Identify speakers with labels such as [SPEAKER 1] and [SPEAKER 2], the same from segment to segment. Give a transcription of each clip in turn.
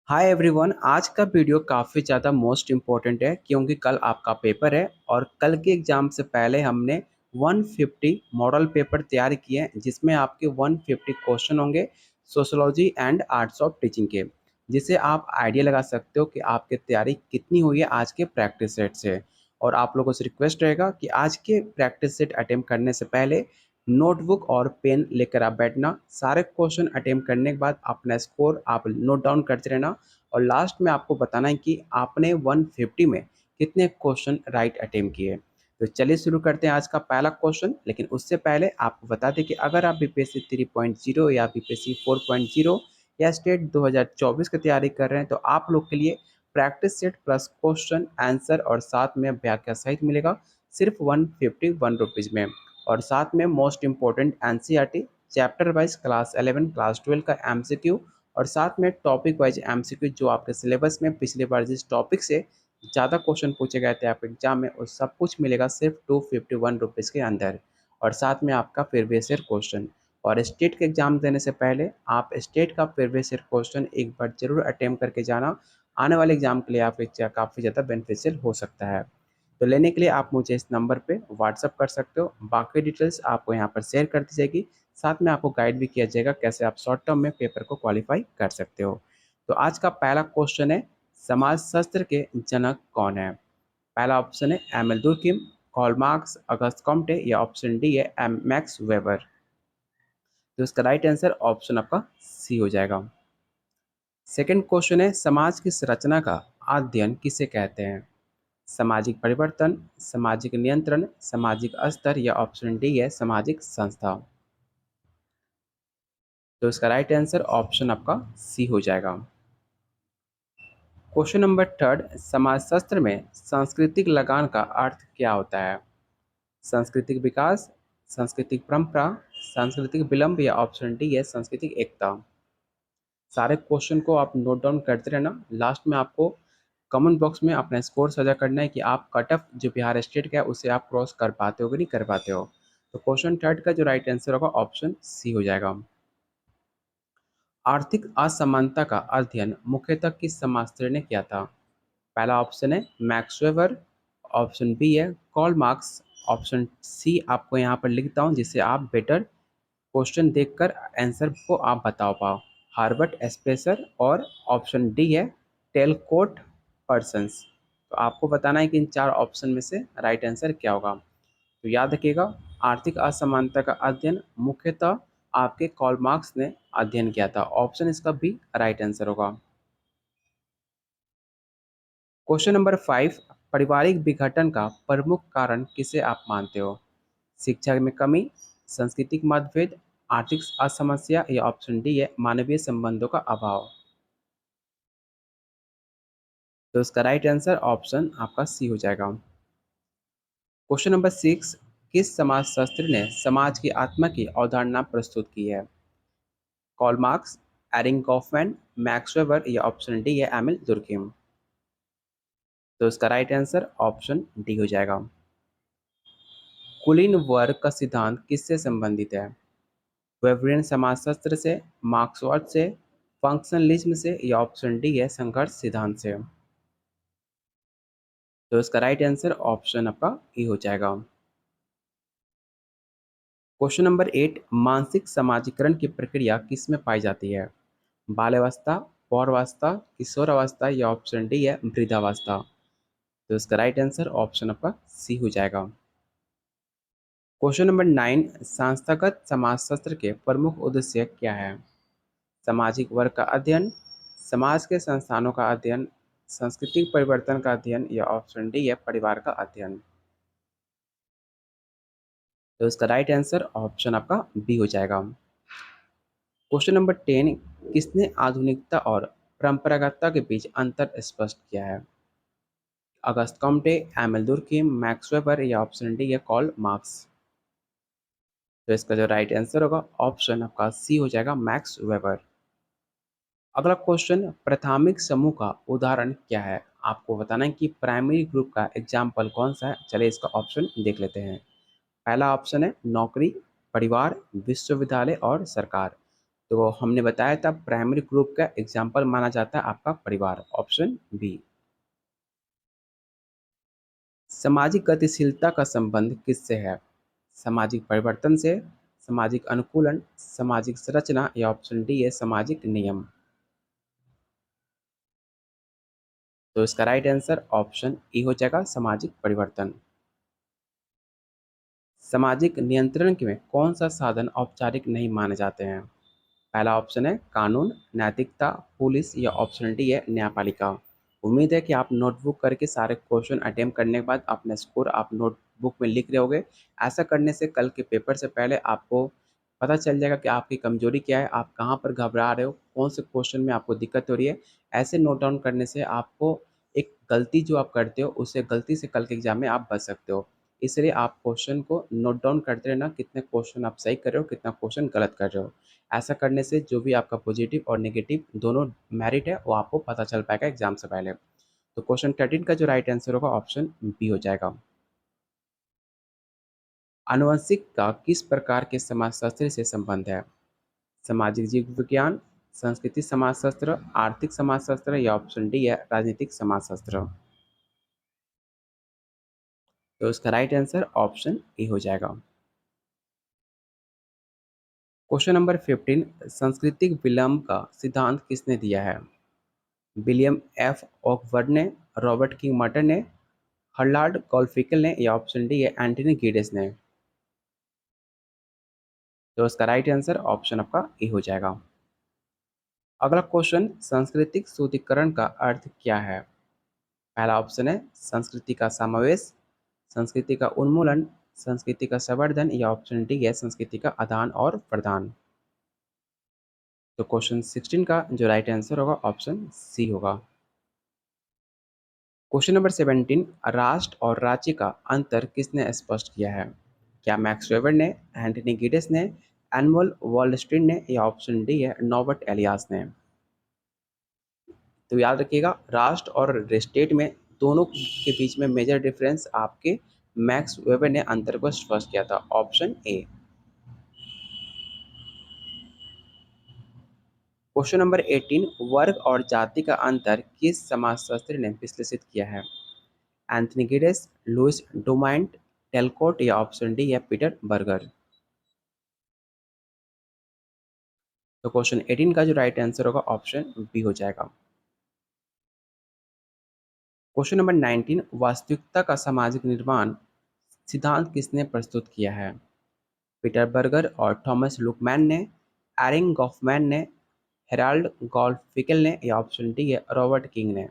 [SPEAKER 1] Hi everyone. आज का video काफ़ी ज़्यादा मोस्ट इम्पोर्टेंट है क्योंकि कल आपका पेपर है और कल के एग्ज़ाम से पहले हमने 150 मॉडल पेपर तैयार किए हैं जिसमें आपके 150 क्वेश्चन होंगे sociology and arts of teaching के, जिससे आप आइडिया लगा सकते हो कि आपकी तैयारी कितनी हुई है आज के प्रैक्टिस सेट से। और आप लोगों से रिक्वेस्ट रहेगा कि आज के प्रैक्टिस सेट अटेम्प्ट करने से पहले नोटबुक और पेन लेकर आप बैठना। सारे क्वेश्चन अटेम्प्ट करने के बाद अपना स्कोर आप नोट डाउन करते रहना और लास्ट में आपको बताना है कि आपने 150 में कितने क्वेश्चन राइट अटेम्प्ट किए। तो चलिए शुरू करते हैं आज का पहला क्वेश्चन। लेकिन उससे पहले आपको बता दें कि अगर आप बीपीएससी 3.0 या बीपीएससी 4.0 या स्टेट 2024 की तैयारी कर रहे हैं तो आप लोग के लिए practice set plus question answer और साथ में व्याख्या सहित मिलेगा सिर्फ 151 रुपीज़ में। और साथ में most important NCERT chapter wise class 11 class 12 का एमसीक्यू और साथ में टॉपिक वाइज एमसीक्यू जो आपके सिलेबस में पिछली बार जिस टॉपिक से ज़्यादा क्वेश्चन पूछे गए थे आपके एग्जाम में, वो सब कुछ मिलेगा सिर्फ 251 रुपीज़ के अंदर। और साथ में आपका प्रीवियस ईयर क्वेश्चन। और स्टेट के एग्जाम देने से पहले आप स्टेट का प्रीवियस ईयर क्वेश्चन एक बार जरूर अटेम्प्ट करके जाना। आने वाले एग्जाम के लिए आप काफ़ी ज़्यादा बेनिफिशियल हो सकता है। तो लेने के लिए आप मुझे इस नंबर पे व्हाट्सअप कर सकते हो। बाकी डिटेल्स आपको यहाँ पर शेयर कर दी जाएगी। साथ में आपको गाइड भी किया जाएगा कैसे आप शॉर्ट टर्म में पेपर को क्वालिफाई कर सकते हो। तो आज का पहला क्वेश्चन है, समाजशास्त्र के जनक कौन है? पहला ऑप्शन है एमिल दुर्किम, कार्ल मार्क्स, अगस्त कॉम्टे या ऑप्शन डी है मैक्स वेबर। तो इसका राइट आंसर ऑप्शन आपका सी हो जाएगा। सेकंड क्वेश्चन है, समाज की संरचना का अध्ययन किसे कहते हैं? सामाजिक परिवर्तन, सामाजिक नियंत्रण, सामाजिक स्तर या ऑप्शन डी है सामाजिक संस्था। तो इसका राइट आंसर ऑप्शन आपका सी हो जाएगा। क्वेश्चन नंबर थर्ड, समाजशास्त्र में सांस्कृतिक लगान का अर्थ क्या होता है? सांस्कृतिक विकास, सांस्कृतिक परंपरा, सांस्कृतिक विलंब या ऑप्शन डी है सांस्कृतिक एकता। सारे क्वेश्चन को आप नोट डाउन करते रहना। लास्ट में आपको कमेंट बॉक्स में अपना स्कोर साझा करना है कि आप कट ऑफ जो बिहार स्टेट का है उसे आप क्रॉस कर पाते हो कि नहीं कर पाते हो। तो क्वेश्चन थर्ड का जो राइट आंसर होगा ऑप्शन सी हो जाएगा। आर्थिक असमानता का अध्ययन मुख्यतः किस समाजशास्त्री ने किया था? पहला ऑप्शन है मैक्स वेबर, ऑप्शन बी है कार्ल मार्क्स, ऑप्शन सी आपको यहाँ पर लिखता हूँ जिससे आप बेटर क्वेश्चन देखकर आंसर को आप बता पाओ, हार्बर्ट स्पेसर, और ऑप्शन डी है टेलकोट पर्सन्स। तो आपको बताना है कि इन चार ऑप्शन में से राइट आंसर क्या होगा। तो याद रखिएगा, आर्थिक असमानता का अध्ययन मुख्यतः आपके कार्ल मार्क्स ने अध्ययन किया था। ऑप्शन इसका भी राइट आंसर होगा। क्वेश्चन नंबर 5, पारिवारिक विघटन का प्रमुख कारण किसे आप मानते हो? शिक्षा में कमी, सांस्कृतिक मतभेद, आर्थिक असमस्या या ऑप्शन डी है मानवीय संबंधों का अभाव। तो इसका राइट आंसर ऑप्शन आपका सी हो जाएगा। क्वेश्चन नंबर 6, किस समाजशास्त्री ने समाज की आत्मा की अवधारणा प्रस्तुत की है? Karl Marx, Erving Goffman, Max Weber या ऑप्शन डी है एमिल दुर्कheim। तो इसका राइट आंसर ऑप्शन डी हो जाएगा। कुलीन वर्ग का सिद्धांत किससे संबंधित है? वेबरियन समाजशास्त्र से, मार्क्सवाद से, फंक्शनलिज्म से या ऑप्शन डी है संघर्ष सिद्धांत से। तो इसका राइट आंसर ऑप्शन आपका ई हो जाएगा। क्वेश्चन नंबर 8, मानसिक समाजीकरण की प्रक्रिया किसमें पाई जाती है? बाल्यावस्था, पौरावस्था, किशोरावस्था या ऑप्शन डी है वृद्धावस्था। तो इसका राइट आंसर ऑप्शन आपका सी हो जाएगा। क्वेश्चन नंबर 9, संस्थागत समाजशास्त्र के प्रमुख उद्देश्य क्या है? सामाजिक वर्ग का अध्ययन, समाज के संस्थानों का अध्ययन, सांस्कृतिक परिवर्तन का अध्ययन या ऑप्शन डी है परिवार का अध्ययन। तो इसका राइट आंसर ऑप्शन आपका बी हो जाएगा। क्वेश्चन नंबर 10, किसने आधुनिकता और परंपरागतता के बीच अंतर स्पष्ट किया है? अगस्त कॉम्टे, एमिल दुर्कheim, मैक्स वेबर या ऑप्शन डी है कार्ल मार्क्स। तो इसका जो राइट आंसर होगा ऑप्शन आपका सी हो जाएगा मैक्स वेबर। अगला क्वेश्चन, प्राथमिक समूह का उदाहरण क्या है? आपको बताना है कि प्राइमरी ग्रुप का एग्जाम्पल कौन सा है। चलिए इसका ऑप्शन देख लेते हैं। पहला ऑप्शन है नौकरी, परिवार, विश्वविद्यालय और सरकार। तो हमने बताया था प्राइमरी ग्रुप का एग्जाम्पल माना जाता है आपका परिवार, ऑप्शन बी। सामाजिक गतिशीलता का संबंध किससे है? सामाजिक परिवर्तन से, सामाजिक अनुकूलन, सामाजिक संरचना या ऑप्शन डी है सामाजिक नियम। तो इसका राइट आंसर ऑप्शन ई हो जाएगा सामाजिक परिवर्तन। सामाजिक नियंत्रण में कौन सा साधन औपचारिक नहीं माने जाते हैं? पहला ऑप्शन है कानून, नैतिकता, पुलिस या ऑप्शन डी है न्यायपालिका। उम्मीद है कि आप नोटबुक करके सारे क्वेश्चन अटेम्प्ट करने के बाद अपना स्कोर आप नोटबुक में लिख रहे होगे। ऐसा करने से कल के पेपर से पहले आपको पता चल जाएगा कि आपकी कमजोरी क्या है, आप कहाँ पर घबरा रहे हो, कौन से क्वेश्चन में आपको दिक्कत हो रही है। ऐसे नोट डाउन करने से आपको एक गलती जो आप करते हो उससे गलती से कल के एग्जाम में आप बच सकते हो। इसलिए आप क्वेश्चन को नोट डाउन करते रहना, कितने क्वेश्चन आप सही कर रहे हो, कितना क्वेश्चन गलत कर रहे हो। ऐसा करने से जो भी आपका पॉजिटिव और नेगेटिव दोनों मेरिट है वो आपको पता चल पाएगा एग्जाम से पहले। तो क्वेश्चन 13 का जो राइट आंसर होगा ऑप्शन बी हो जाएगा। आनुवंशिक का किस प्रकार के समाजशास्त्र से संबंध है? सामाजिक जीव विज्ञान, संस्कृति समाजशास्त्र, आर्थिक समाजशास्त्र या ऑप्शन डी है राजनीतिक समाजशास्त्र। तो इसका राइट आंसर ऑप्शन ए हो जाएगा। क्वेश्चन नंबर 15, सांस्कृतिक विलंब का सिद्धांत किसने दिया है? विलियम एफ ऑकवर्ड ने, रॉबर्ट किंग मर्टन ने, हर्लार्ड कॉल्फिकल ने या ऑप्शन डी है एंटनी गिडेस ने। तो इसका राइट आंसर ऑप्शन आपका ए हो जाएगा। अगला क्वेश्चन, सांस्कृतिक शुद्धिकरण का अर्थ क्या है? पहला ऑप्शन है संस्कृति का समावेश, संस्कृति का उन्मूलन, संस्कृति का संवर्धन या ऑप्शन डी है संस्कृति का आदान और प्रदान। तो क्वेश्चन 16 का जो राइट आंसर होगा ऑप्शन सी होगा। क्वेश्चन नंबर 17, राष्ट्र और राज्य का अंतर किसने स्पष्ट किया है? क्या मैक्स वेबर ने, एंटनी गिडेस ने, एनुअल वॉलस्टीन ने या ऑप्शन डी है नॉबर्ट एलियास ने। तो याद रखिएगा राष्ट्र और स्टेट में दोनों के बीच में मेजर डिफरेंस आपके मैक्स वेबर ने अंतर को स्पष्ट किया था, ऑप्शन ए। क्वेश्चन नंबर 18, वर्ग और जाति का अंतर किस समाजशास्त्री ने विश्लेषित किया है? एंथनी गिडेस, लुइस डुमांट, टेलकोट या ऑप्शन डी है पीटर बर्गर। तो क्वेश्चन 18 का जो राइट आंसर होगा ऑप्शन बी हो जाएगा। क्वेश्चन नंबर 19, वास्तविकता का सामाजिक निर्माण सिद्धांत किसने प्रस्तुत किया है? पीटर बर्गर और थॉमस लुकमैन ने, एरिंग गॉफमैन ने, हेराल्ड गॉल्फिकल ने या ऑप्शन डी है रॉबर्ट किंग ने।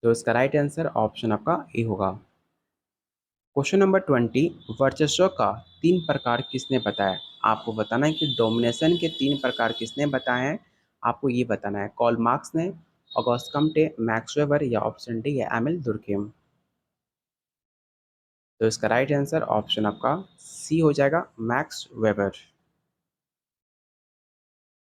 [SPEAKER 1] तो इसका राइट आंसर ऑप्शन आपका ए होगा। क्वेश्चन नंबर 20, वर्चस्व का 3 प्रकार किसने बताया? आपको बताना है कि डोमिनेशन के 3 प्रकार किसने बताए हैं, आपको ये बताना है। कॉल मार्क्स ने, ऑगस्ट कम्टे, मैक्स वेबर या ऑप्शन डी है एमिल दुर्कheim। तो इसका राइट आंसर ऑप्शन आपका सी हो जाएगा मैक्स वेबर।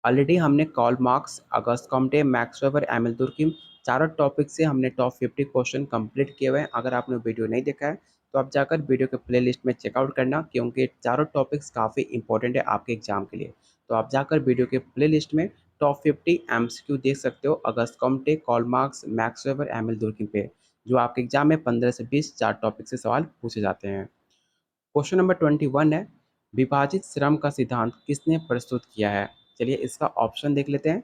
[SPEAKER 1] ऑलरेडी हमने कॉल मार्क्स, अगस्त कॉम्टे, मैक्स वेबर, एमिल दुर्कheim चारों टॉपिक से हमने टॉप 50 क्वेश्चन कंप्लीट किए हुए हैं। अगर आपने वीडियो नहीं देखा है तो आप जाकर वीडियो के प्लेलिस्ट में चेकआउट करना, क्योंकि चारों टॉपिक्स काफ़ी इंपॉर्टेंट है आपके एग्जाम के लिए। तो आप जाकर वीडियो के प्लेलिस्ट में टॉप 50 एमसीक्यू देख सकते हो, Auguste Comte, Karl Marx, Max Weber, Emile Durkheim पे, जो आपके एग्जाम में 15 से 20 चार टॉपिक से सवाल पूछे जाते हैं। क्वेश्चन नंबर 21 है, विभाजित श्रम का सिद्धांत किसने प्रस्तुत किया है? चलिए इसका ऑप्शन देख लेते हैं।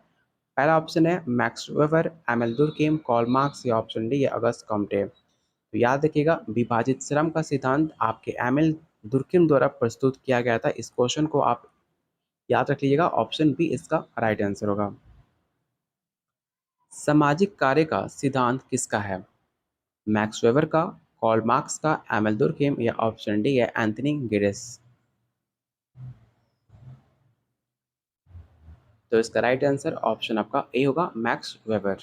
[SPEAKER 1] पहला ऑप्शन है Max Weber, Emile Durkheim, Karl Marx या ऑप्शन डी अगस्त कॉम्टे। तो याद रखिएगा विभाजित श्रम का सिद्धांत आपके एमिल दुर्कheim द्वारा प्रस्तुत किया गया था। इस क्वेश्चन को आप याद रख लीजिएगा, ऑप्शन बी इसका राइट आंसर होगा। सामाजिक कार्य का सिद्धांत किसका है? मैक्स वेबर का, कॉल मार्क्स का, एमिल दुर्कheim या ऑप्शन डी है एंथनी गिडेस। तो इसका राइट आंसर ऑप्शन आपका ए होगा मैक्स वेबर।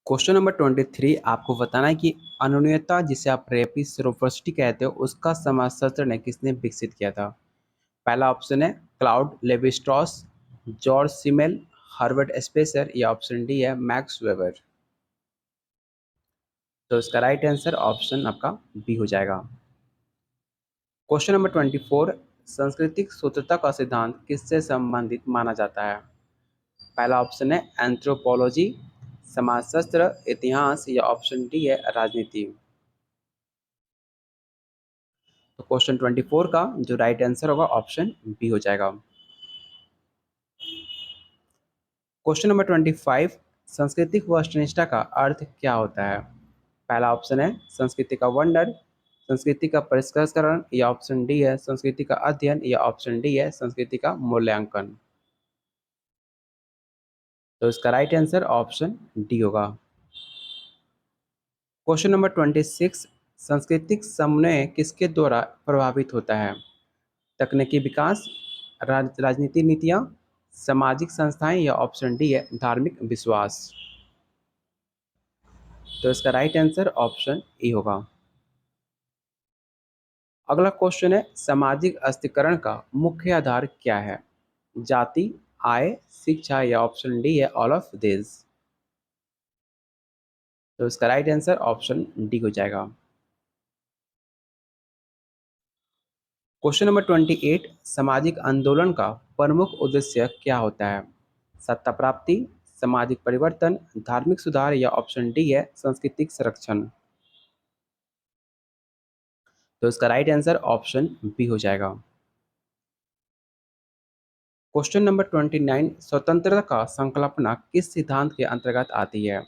[SPEAKER 1] क्वेश्चन नंबर 23, आपको बताना है कि अनन्यता जिसे आप रेसिप्रोसिटी कहते हो उसका समाजशास्त्र ने किसने विकसित किया था? पहला ऑप्शन है cloud Levi Strauss, George Simmel, Harvard spacer या ऑप्शन डी है मैक्स वेबर। तो इसका राइट आंसर ऑप्शन आपका बी हो जाएगा। क्वेश्चन नंबर 24, सांस्कृतिक सूत्रता का सिद्धांत किससे संबंधित माना जाता है? पहला ऑप्शन है एंथ्रोपोलॉजी, समाजशास्त्र, इतिहास या ऑप्शन डी है राजनीति। तो क्वेश्चन 24 का जो राइट आंसर होगा ऑप्शन बी हो जाएगा। क्वेश्चन नंबर 25, सांस्कृतिक वस्तुनिष्ठता का अर्थ क्या होता है? पहला ऑप्शन है संस्कृति का वंडर, संस्कृति का परिष्करण या ऑप्शन डी है संस्कृति का अध्ययन या ऑप्शन डी है संस्कृति का मूल्यांकन। तो इसका राइट आंसर ऑप्शन डी होगा। क्वेश्चन नंबर 26, सांस्कृतिक समन्वय किसके द्वारा प्रभावित होता है? तकनीकी विकास, राजनीति नीतियाँ, सामाजिक संस्थाएं या ऑप्शन डी है धार्मिक विश्वास। तो इसका राइट आंसर ऑप्शन ई होगा। अगला क्वेश्चन है सामाजिक अस्थिकरण का मुख्य आधार क्या है? जाति, आय, शिक्षा या ऑप्शन डी है ऑल ऑफ दिस। तो इसका राइट आंसर ऑप्शन डी हो जाएगा। क्वेश्चन नंबर 28, सामाजिक आंदोलन का प्रमुख उद्देश्य क्या होता है? सत्ता प्राप्ति, सामाजिक परिवर्तन, धार्मिक सुधार या ऑप्शन डी है सांस्कृतिक संरक्षण। तो इसका राइट आंसर ऑप्शन बी हो जाएगा। क्वेश्चन नंबर 29, स्वतंत्रता का संकल्पना किस सिद्धांत के अंतर्गत आती है?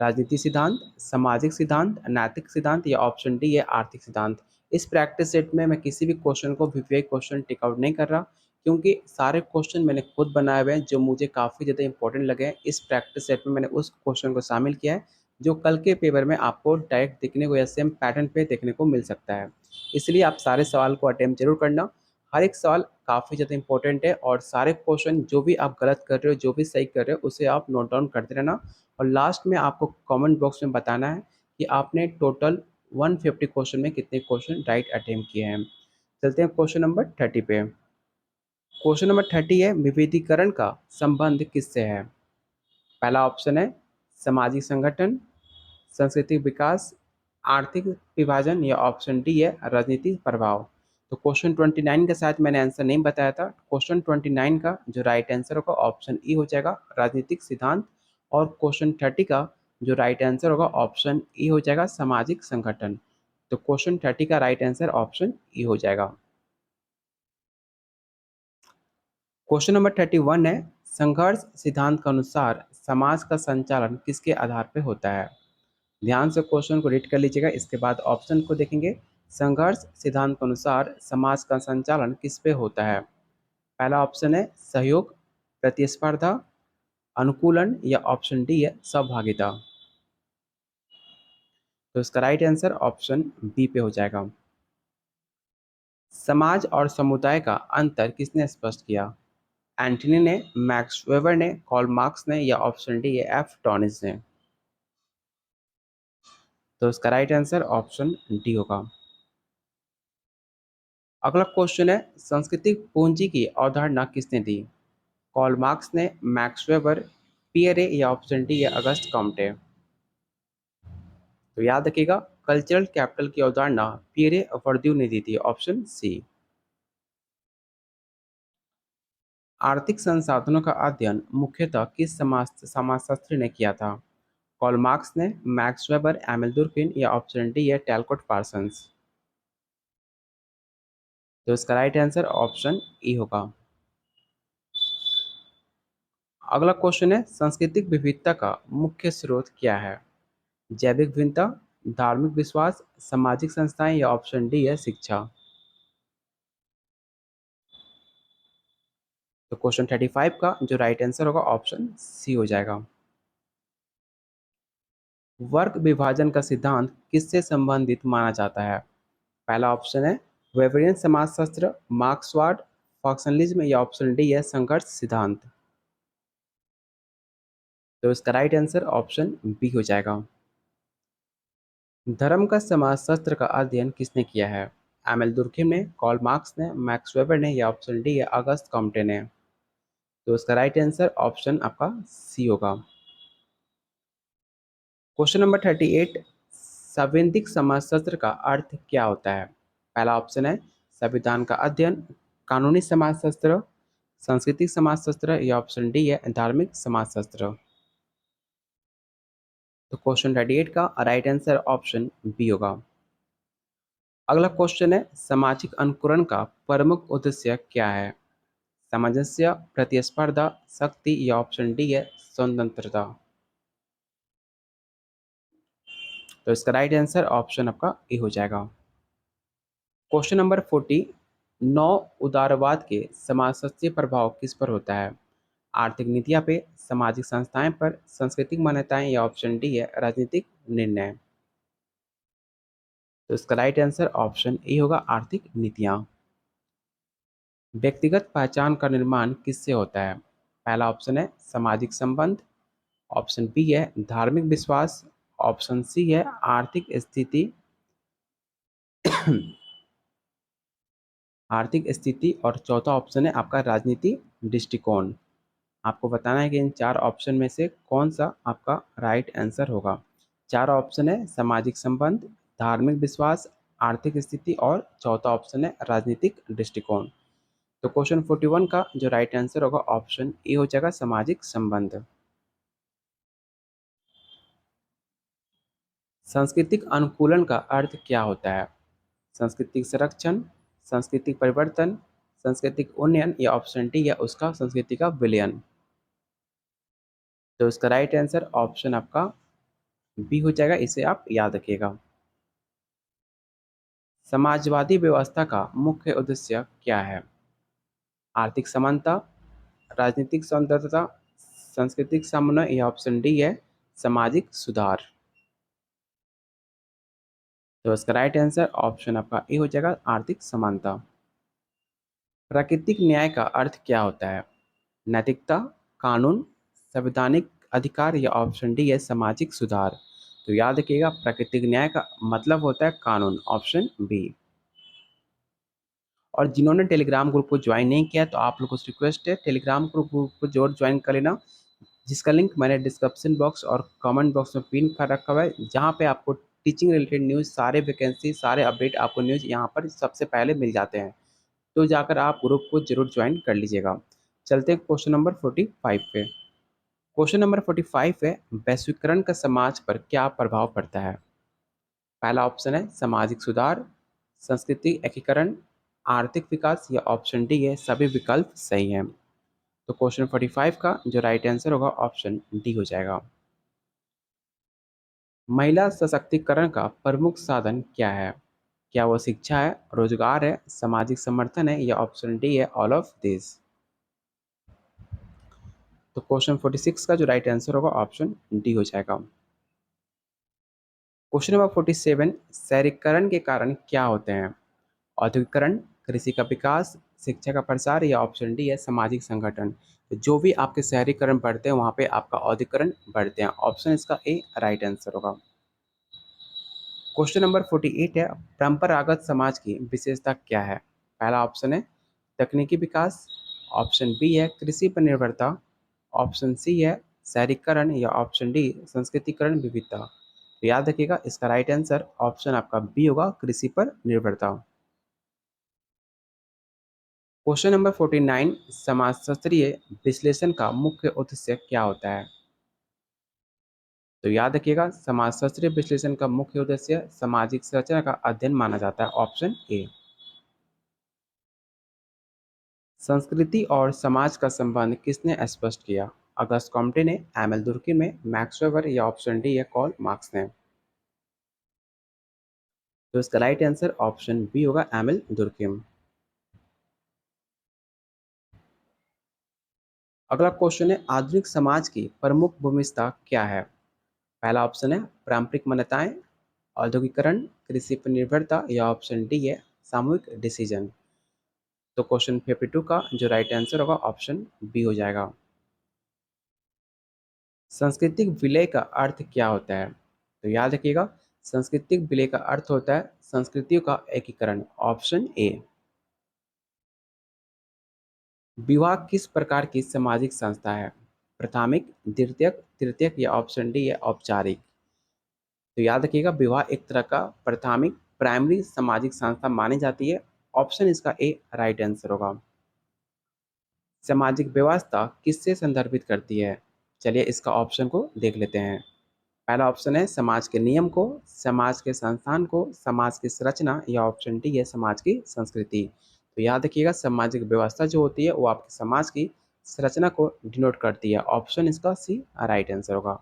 [SPEAKER 1] राजनीति सिद्धांत, सामाजिक सिद्धांत, नैतिक सिद्धांत या ऑप्शन डी है आर्थिक सिद्धांत। इस प्रैक्टिस सेट में मैं किसी भी क्वेश्चन को वीवीआई क्वेश्चन टिक आउट नहीं कर रहा, क्योंकि सारे क्वेश्चन मैंने खुद बनाए हुए हैं जो मुझे काफ़ी ज़्यादा इंपॉर्टेंट लगे हैं। इस प्रैक्टिस सेट में मैंने उस क्वेश्चन को शामिल किया है जो कल के पेपर में आपको डायरेक्ट देखने को या सेम पैटर्न पे देखने को मिल सकता है। इसलिए आप सारे सवाल को अटेम्प्ट जरूर करना। हर एक सवाल काफ़ी ज़्यादा इंपॉर्टेंट है और सारे क्वेश्चन जो भी आप गलत कर रहे हो, जो भी सही कर रहे हो, उसे आप नोट डाउन करते रहना। और लास्ट में आपको कमेंट बॉक्स में बताना है कि आपने टोटल 150 क्वेश्चन में कितने क्वेश्चन राइट अटेम्प्ट किए हैं। चलते हैं क्वेश्चन नंबर 30 पे। क्वेश्चन नंबर 30 है विविधीकरण का संबंध किससे है? पहला ऑप्शन है सामाजिक संगठन, सांस्कृतिक विकास, आर्थिक विभाजन या ऑप्शन डी है राजनीतिक प्रभाव। तो क्वेश्चन 29 का शायद मैंने आंसर नहीं बताया था। क्वेश्चन 29 का जो राइट आंसर होगा ऑप्शन ई हो जाएगा राजनीतिक सिद्धांत, और क्वेश्चन 30 का जो राइट आंसर होगा ऑप्शन ई हो जाएगा सामाजिक संगठन। तो क्वेश्चन 30 का राइट आंसर ऑप्शन ई हो जाएगा। क्वेश्चन नंबर 31 है संघर्ष सिद्धांत के अनुसार समाज का संचालन किसके आधार पर होता है? ध्यान से क्वेश्चन को रीड कर लीजिएगा, इसके बाद ऑप्शन को देखेंगे। संघर्ष सिद्धांत के अनुसार समाज का संचालन किस पे होता है? पहला ऑप्शन है सहयोग, प्रतिस्पर्धा, अनुकूलन या ऑप्शन डी है सहभागिता। तो इसका राइट आंसर ऑप्शन बी पे हो जाएगा। समाज और समुदाय का अंतर किसने स्पष्ट किया? एंटनी ने, मैक्स वेबर ने, कार्ल मार्क्स ने या ऑप्शन डी है एफ टॉनिस ने। तो इसका राइट आंसर ऑप्शन डी होगा। अगला क्वेश्चन है सांस्कृतिक पूंजी की अवधारणा किसने दी? कार्ल मार्क्स ने, मैक्स वेबर, पियरे या ऑप्शन डी है अगस्त कॉम्टे। तो याद रखिएगा कल्चरल कैपिटल की अवधारणा पियरे वर्ड्यू ने दी थी, ऑप्शन सी। आर्थिक संसाधनों का अध्ययन मुख्यतः किस समाजशास्त्री ने किया था? कार्ल मार्क्स ने, मैक्स वेबर, एमिल दुर्किन या ऑप्शन डी है टैलकोट पार्सन्स। तो इसका राइट आंसर ऑप्शन ई होगा। अगला क्वेश्चन है सांस्कृतिक विविधता का मुख्य स्रोत क्या है? जैविक विभिन्नता, धार्मिक विश्वास, सामाजिक संस्थाएं या ऑप्शन डी है शिक्षा। तो क्वेश्चन 35 का जो राइट आंसर होगा ऑप्शन सी हो जाएगा। वर्ग विभाजन का सिद्धांत किससे संबंधित माना जाता है? पहला ऑप्शन है वेबरियन समाजशास्त्र, मार्क्सवाद, फॉक्सनलिज्म या ऑप्शन डी है संघर्ष सिद्धांत। तो इसका राइट आंसर ऑप्शन बी हो जाएगा। धर्म का समाजशास्त्र का अध्ययन किसने किया है? एमिल दुर्खिम ने, कार्ल मार्क्स ने, मैक्स वेबर ने या ऑप्शन डी है अगस्त कॉम्टे ने। तो इसका राइट आंसर ऑप्शन आपका सी होगा। क्वेश्चन नंबर 38, संवैधानिक समाजशास्त्र का अर्थ क्या होता है? पहला ऑप्शन है संविधान का अध्ययन, कानूनी समाजशास्त्र, सांस्कृतिक समाजशास्त्र, या ऑप्शन डी है धार्मिक समाजशास्त्र। तो क्वेश्चन 38 का राइट आंसर ऑप्शन बी होगा। अगला क्वेश्चन है सामाजिक अनुकरण का प्रमुख उद्देश्य क्या है? सामंजस्य, प्रतिस्पर्धा, शक्ति, या ऑप्शन डी है स्वतंत्रता। तो इसका राइट आंसर ऑप्शन आपका ए हो जाएगा। क्वेश्चन नंबर 40, नौ उदारवाद के समाजशास्त्रीय प्रभाव किस पर होता है? आर्थिक नीतियां पे, सामाजिक संस्थाएं पर, सांस्कृतिक मान्यताएं, या ऑप्शन डी है राजनीतिक निर्णय। तो इसका राइट आंसर ऑप्शन ए होगा आर्थिक नीतियां। व्यक्तिगत पहचान का निर्माण किससे होता है? पहला ऑप्शन है सामाजिक संबंध, ऑप्शन बी है धार्मिक विश्वास, ऑप्शन सी है आर्थिक स्थिति आर्थिक स्थिति, और चौथा ऑप्शन है आपका राजनीति दृष्टिकोण। आपको बताना है कि इन चार ऑप्शन में से कौन सा आपका राइट आंसर होगा। चार ऑप्शन है सामाजिक संबंध, धार्मिक विश्वास, आर्थिक स्थिति, और चौथा ऑप्शन है राजनीतिक दृष्टिकोण। तो क्वेश्चन 41 का जो राइट आंसर होगा ऑप्शन ए हो जाएगा सामाजिक संबंध। सांस्कृतिक अनुकूलन का अर्थ क्या होता है? सांस्कृतिक संरक्षण, सांस्कृतिक परिवर्तन, सांस्कृतिक उन्नयन, या ऑप्शन डी है उसका संस्कृति का विलयन। तो इसका राइट आंसर ऑप्शन आपका बी हो जाएगा, इसे आप याद रखिएगा। समाजवादी व्यवस्था का मुख्य उद्देश्य क्या है? आर्थिक समानता, राजनीतिक स्वतंत्रता, सांस्कृतिक समन्वय, या ऑप्शन डी है सामाजिक सुधार। तो इसका राइट आंसर ऑप्शन आपका ए हो जाएगा आर्थिक समानता। प्राकृतिक न्याय का अर्थ क्या होता है? नैतिकता, कानून, संवैधानिक अधिकार, या ऑप्शन डी है सामाजिक सुधार। तो याद रखिएगा प्राकृतिक न्याय का मतलब होता है कानून, ऑप्शन बी। और जिन्होंने टेलीग्राम ग्रुप को ज्वाइन नहीं किया तो आप लोगों से रिक्वेस्ट है टेलीग्राम ग्रुप को जरूर ज्वाइन कर लेना, जिसका लिंक मैंने डिस्क्रिप्शन बॉक्स और कमेंट बॉक्स में पिन कर रखा हुआ है, जहाँ पे आपको टीचिंग रिलेटेड न्यूज़, सारे वैकेंसी, सारे अपडेट आपको न्यूज़ यहाँ पर सबसे पहले मिल जाते हैं। तो जाकर आप ग्रुप को जरूर ज्वाइन कर लीजिएगा। चलते हैं क्वेश्चन नंबर 45 पे। क्वेश्चन नंबर 45 है वैश्वीकरण का समाज पर क्या प्रभाव पड़ता है? पहला ऑप्शन है सामाजिक सुधार, संस्कृति एकीकरण, आर्थिक विकास, या ऑप्शन डी है सभी विकल्प सही हैं। तो क्वेश्चन 45 का जो राइट आंसर होगा ऑप्शन डी हो जाएगा। महिला सशक्तिकरण का प्रमुख साधन क्या है? क्या वो शिक्षा है, रोजगार है, सामाजिक समर्थन है, या ऑप्शन डी है ऑल ऑफ दिस। तो क्वेश्चन 46 का जो राइट आंसर होगा ऑप्शन डी हो जाएगा। क्वेश्चन नंबर 47, शहरीकरण के कारण क्या होते हैं? औद्योगिकरण, कृषि का विकास, शिक्षा का प्रसार, या ऑप्शन डी है सामाजिक संगठन। तो जो भी आपके शहरीकरण बढ़ते हैं वहाँ पे आपका औद्योगिकरण बढ़ते हैं, ऑप्शन इसका ए राइट आंसर होगा। क्वेश्चन नंबर 48 है परंपरागत समाज की विशेषता क्या है? पहला ऑप्शन है तकनीकी विकास, ऑप्शन बी है कृषि पर निर्भरता, ऑप्शन सी है शहरीकरण, या ऑप्शन डी संस्कृतिकरण विविधता। तो याद रखिएगा इसका राइट आंसर ऑप्शन आपका बी होगा कृषि पर निर्भरता। क्वेश्चन नंबर 49, समाजशास्त्रीय विश्लेषण का मुख्य उद्देश्य क्या होता है? तो याद रखिएगा समाजशास्त्रीय विश्लेषण का मुख्य उद्देश्य सामाजिक संरचना का अध्ययन माना जाता है, ऑप्शन ए। संस्कृति और समाज का संबंध किसने स्पष्ट किया? अगस्त कॉम्टे ने, एमएल दुर्की ने, मैक्स वेबर, या ऑप्शन डी है कॉल मार्क्स ने। तो इसका राइट आंसर ऑप्शन बी होगा एमएल दुर्कीम। अगला क्वेश्चन है आधुनिक समाज की प्रमुख भूमिका क्या है? पहला ऑप्शन है पारंपरिक मान्यताएं, औद्योगिकरण, कृषि पर निर्भरता, या ऑप्शन डी है सामूहिक डिसीजन। तो क्वेश्चन 52 का जो राइट आंसर होगा ऑप्शन बी हो जाएगा। सांस्कृतिक विलय का अर्थ क्या होता है? तो याद रखिएगा सांस्कृतिक विलय का अर्थ होता है संस्कृतियों का एकीकरण, ऑप्शन ए। विवाह किस प्रकार की सामाजिक संस्था है? प्राथमिक, द्वितीयक, तृतीयक, या ऑप्शन डी है औपचारिक। तो याद रखिएगा, विवाह एक तरह का प्राथमिक प्राइमरी सामाजिक संस्था मानी जाती है। ऑप्शन इसका ए राइट आंसर होगा। सामाजिक व्यवस्था किससे संदर्भित करती है? चलिए इसका ऑप्शन को देख लेते हैं। पहला ऑप्शन है समाज के नियम को, समाज के संस्थान को, समाज की संरचना, या ऑप्शन डी है समाज की संस्कृति। तो याद रखिएगा, सामाजिक व्यवस्था जो होती है वो आपके समाज की संरचना को डिनोट करती है। ऑप्शन इसका सी राइट आंसर होगा।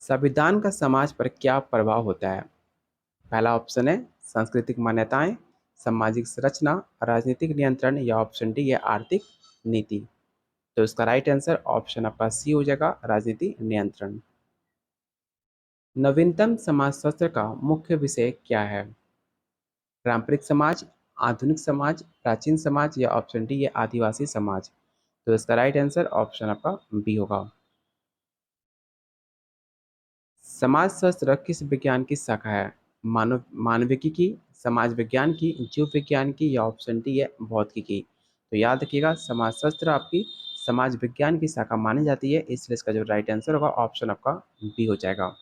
[SPEAKER 1] संविधान का समाज पर क्या प्रभाव होता है? पहला ऑप्शन है सांस्कृतिक मान्यताएं, सामाजिक संरचना, राजनीतिक नियंत्रण, या ऑप्शन डी है आर्थिक नीति। तो इसका राइट आंसर ऑप्शन आपका सी हो जाएगा, राजनीति नियंत्रण। नवीनतम समाजशास्त्र का मुख्य विषय क्या है? पारंपरिक समाज, आधुनिक समाज, प्राचीन समाज, या ऑप्शन डी है आदिवासी समाज। तो इसका राइट आंसर ऑप्शन आपका बी होगा। समाजशास्त्र किस विज्ञान की शाखा है? मानविकी की, समाज विज्ञान की, जीव विज्ञान की, या ऑप्शन डी है भौतिकी की। तो याद रखिएगा, समाजशास्त्र आपकी समाज विज्ञान की शाखा मानी जाती है, इसलिए इसका जो राइट आंसर होगा ऑप्शन आपका बी हो जाएगा।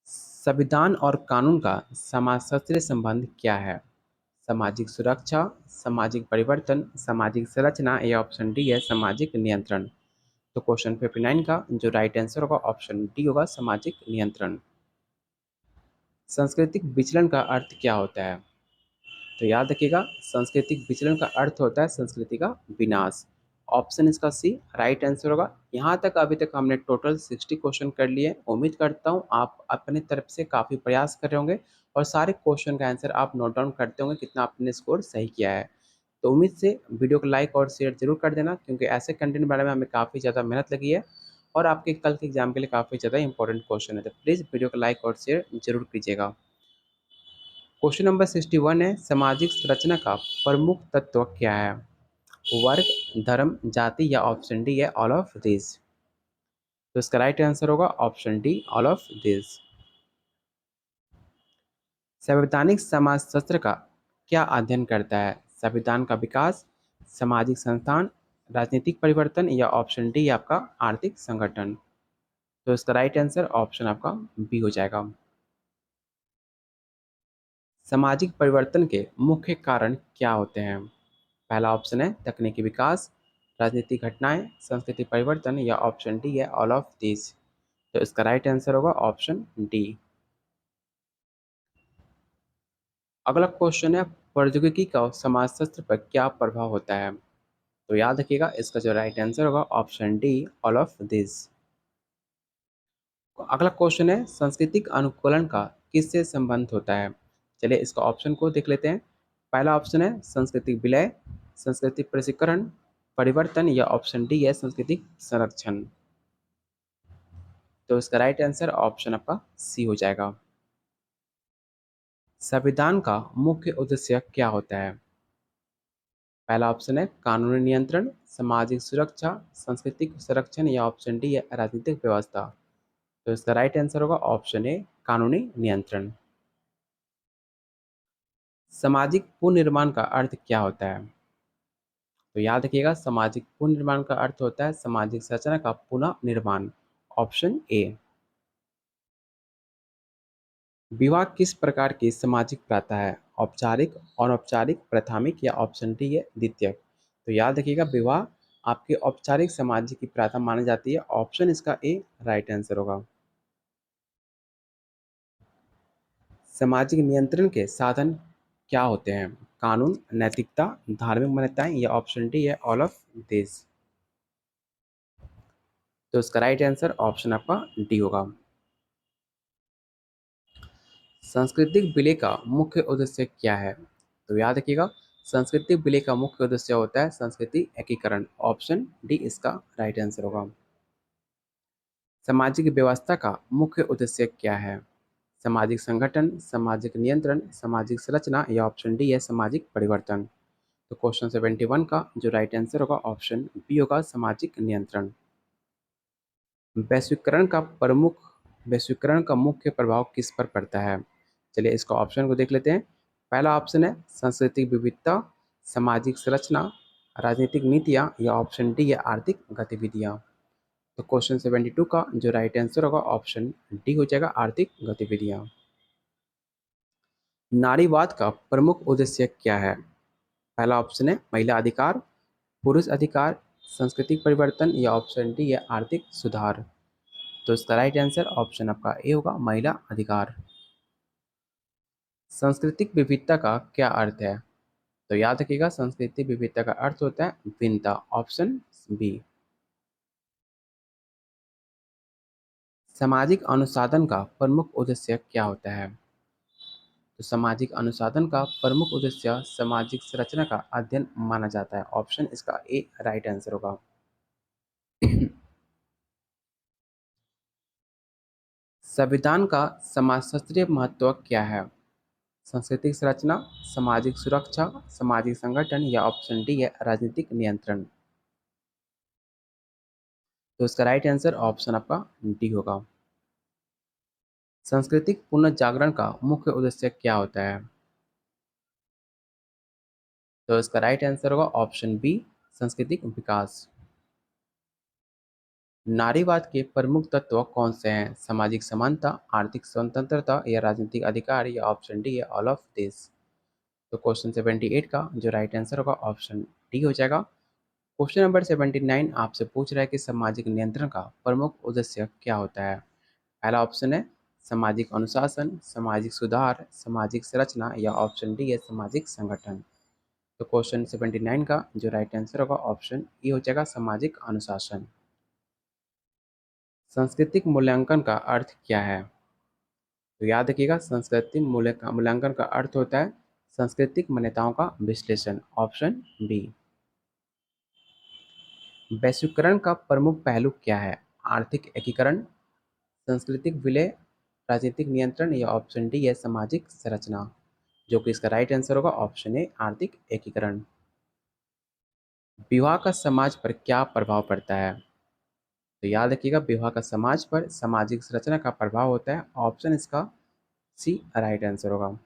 [SPEAKER 1] संविधान और कानून का समाजशास्त्रीय संबंध क्या है? सामाजिक सुरक्षा, सामाजिक परिवर्तन, सामाजिक संरचना, या ऑप्शन डी है सामाजिक नियंत्रण। तो क्वेश्चन 59 का जो राइट आंसर होगा ऑप्शन डी होगा, सामाजिक नियंत्रण। सांस्कृतिक विचलन का अर्थ क्या होता है? तो याद रखिएगा, सांस्कृतिक विचलन का अर्थ होता है संस्कृति का विनाश। ऑप्शन इसका सी राइट आंसर होगा। यहाँ तक अभी तक हमने टोटल 60 क्वेश्चन कर लिए। उम्मीद करता हूँ आप अपने तरफ से काफ़ी प्रयास कर रहे होंगे और सारे क्वेश्चन का आंसर आप नोट डाउन करते होंगे कितना आपने स्कोर सही किया है। तो उम्मीद से वीडियो को लाइक और शेयर जरूर कर देना, क्योंकि ऐसे कंटेंट बनाने में हमें काफ़ी ज़्यादा मेहनत लगी है और आपके कल के एग्जाम के लिए काफ़ी ज़्यादा इंपॉर्टेंट क्वेश्चन है। तो प्लीज़ वीडियो को लाइक और शेयर जरूर कीजिएगा। क्वेश्चन नंबर 61 है, सामाजिक संरचना का प्रमुख तत्व क्या है? वर्ग, धर्म, जाति, या ऑप्शन डी है ऑल ऑफ दिस। तो इसका राइट आंसर होगा option D all of this. संवैधानिक समाजशास्त्र का क्या अध्ययन करता है? संविधान का विकास, सामाजिक संस्थान, राजनीतिक परिवर्तन, या ऑप्शन डी आपका आर्थिक संगठन। तो इसका राइट आंसर ऑप्शन आपका बी हो जाएगा। सामाजिक परिवर्तन के मुख्य कारण क्या होते हैं? पहला ऑप्शन है तकनीकी विकास, राजनीतिक घटनाएं, संस्कृति परिवर्तन, या ऑप्शन डी है ऑल ऑफ दिस। तो इसका राइट आंसर होगा ऑप्शन डी। अगला क्वेश्चन है, प्रौद्योगिकी का समाजशास्त्र पर क्या प्रभाव होता है? तो याद रखिएगा, इसका जो राइट आंसर होगा option D all of this. अगला क्वेश्चन है, सांस्कृतिक अनुकूलन का किससे संबंध होता है? चलिए इसका ऑप्शन को देख लेते हैं। पहला ऑप्शन है सांस्कृतिक विलय, सांस्कृतिक प्रशिक्षण, परिवर्तन, या ऑप्शन डी है सांस्कृतिक संरक्षण। तो इसका राइट आंसर ऑप्शन आपका सी हो जाएगा। संविधान का मुख्य उद्देश्य क्या होता है? पहला ऑप्शन है कानूनी नियंत्रण, सामाजिक सुरक्षा, सांस्कृतिक संरक्षण, या ऑप्शन डी है राजनीतिक व्यवस्था। तो इसका राइट आंसर होगा ऑप्शन ए कानूनी नियंत्रण। सामाजिक पुनर्निर्माण का अर्थ क्या होता है? तो याद रखिएगा, सामाजिक पुनर्निर्माण का अर्थ होता है सामाजिक संरचना का पुनः निर्माण। Option A. विवाह किस प्रकार की सामाजिक प्रथा है? औपचारिक, अनौपचारिक, प्राथमिक, या ऑप्शन डी है द्वितीयक। तो याद रखिएगा, विवाह आपकी औपचारिक सामाजिक की प्रथा मानी जाती है। ऑप्शन इसका ए राइट आंसर होगा। सामाजिक नियंत्रण के साधन क्या होते हैं? कानून, नैतिकता, धार्मिक मान्यताएं, या ऑप्शन डी है ऑल ऑफ दिस। तो इसका राइट आंसर ऑप्शन आपका डी होगा। सांस्कृतिक विलय का मुख्य उद्देश्य क्या है? तो याद रखिएगा, सांस्कृतिक विलय का मुख्य उद्देश्य होता है संस्कृति एकीकरण। ऑप्शन डी इसका राइट आंसर होगा। सामाजिक व्यवस्था का मुख्य उद्देश्य क्या है? सामाजिक संगठन, सामाजिक नियंत्रण, सामाजिक संरचना, या ऑप्शन डी है सामाजिक परिवर्तन। तो क्वेश्चन 71 का जो राइट आंसर होगा ऑप्शन बी होगा, सामाजिक नियंत्रण। वैश्वीकरण का मुख्य प्रभाव किस पर पड़ता है? चलिए इसका ऑप्शन को देख लेते हैं। पहला ऑप्शन है सांस्कृतिक विविधता, सामाजिक संरचना, राजनीतिक नीतियाँ, या ऑप्शन डी है आर्थिक गतिविधियाँ। तो क्वेश्चन 72 का जो राइट आंसर होगा ऑप्शन डी हो जाएगा, आर्थिक गतिविधियां। नारीवाद का प्रमुख उद्देश्य क्या है? पहला ऑप्शन है महिला अधिकार, पुरुष अधिकार, सांस्कृतिक परिवर्तन, या ऑप्शन डी है आर्थिक सुधार। तो इसका राइट आंसर ऑप्शन आपका ए होगा, महिला अधिकार। सांस्कृतिक विविधता का क्या अर्थ है? तो याद रखिएगा, सांस्कृतिक विविधता का अर्थ होता है भिन्नता, ऑप्शन बी। सामाजिक अनुसाधन का प्रमुख उद्देश्य क्या होता है? तो सामाजिक अनुसाधन का प्रमुख उद्देश्य सामाजिक संरचना का अध्ययन माना जाता है, ऑप्शन इसका ए राइट आंसर होगा। संविधान का समाजशास्त्रीय महत्व क्या है? सांस्कृतिक संरचना, सामाजिक सुरक्षा, सामाजिक संगठन, या ऑप्शन डी है राजनीतिक नियंत्रण। तो इसका राइट आंसर ऑप्शन आपका डी होगा। सांस्कृतिक पुनर्जागरण का मुख्य उद्देश्य क्या होता है? तो इसका राइट आंसर होगा ऑप्शन बी, सांस्कृतिक विकास। नारीवाद के प्रमुख तत्व कौन से हैं? सामाजिक समानता, आर्थिक स्वतंत्रता, या राजनीतिक अधिकार, या ऑप्शन डी है ऑल ऑफ दिस। तो क्वेश्चन 78 का जो राइट आंसर होगा ऑप्शन डी हो जाएगा। क्वेश्चन नंबर 79 आपसे पूछ रहा है कि सामाजिक नियंत्रण का प्रमुख उद्देश्य क्या होता है? पहला ऑप्शन है सामाजिक अनुशासन, सामाजिक सुधार, सामाजिक संरचना, या ऑप्शन डी है सामाजिक संगठन। तो क्वेश्चन 79 का जो राइट आंसर होगा ऑप्शन ई हो जाएगा, सामाजिक अनुशासन। सांस्कृतिक मूल्यांकन का अर्थ क्या है? तो याद रखिएगा, सांस्कृतिक मूल्यांकन का अर्थ होता है सांस्कृतिक मान्यताओं का विश्लेषण, ऑप्शन बी। वैश्वीकरण का प्रमुख पहलू क्या है? आर्थिक एकीकरण, सांस्कृतिक विलय, राजनीतिक नियंत्रण, या ऑप्शन डी है सामाजिक संरचना। जो कि इसका राइट आंसर होगा ऑप्शन ए, आर्थिक एकीकरण। विवाह का समाज पर क्या प्रभाव पड़ता है? तो याद रखिएगा, विवाह का समाज पर सामाजिक संरचना का प्रभाव होता है, ऑप्शन इसका सी राइट आंसर होगा।